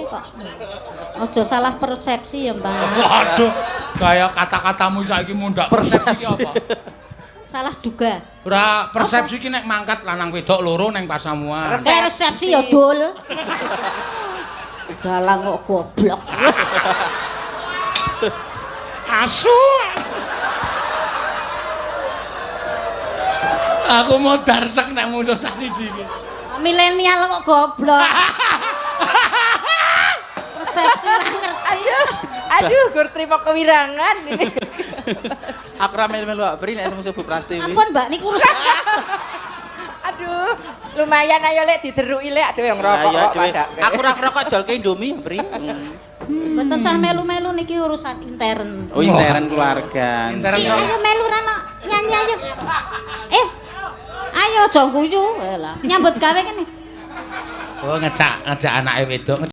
kok. Aja salah persepsi ya, Mbak. Waduh, gaya kata-katamu saiki mundak persepsi apa? Salah duga. Ora persepsi ki nek mangkat lanang wedok loro ning pasamuan. Persepsi ya dul. Dalang kok goblok. Asu. Aku mau darsek nek musuh sak siji iki. Milenial kok goblok. Persepsi ora ngerti. Aduh, gur trimo kewirangan ini. Aku ra melu-melu Bri nek musuh Bu Prastiwi. Ampun, Mbak, niku urusan. Aduh, lumayan ayo lek dideruki lek aduh yang rokok Ya, kok pada. aku ra ngerokok jolke Indomie, Bri. Mboten sah melu-melu niki urusan intern. Oh, intern keluarga. Intern Iki ayo melu rano nyanyi ayo. Ayo aja guyu. Lah, nyambut gawe kene. Oh ngejak anake wedok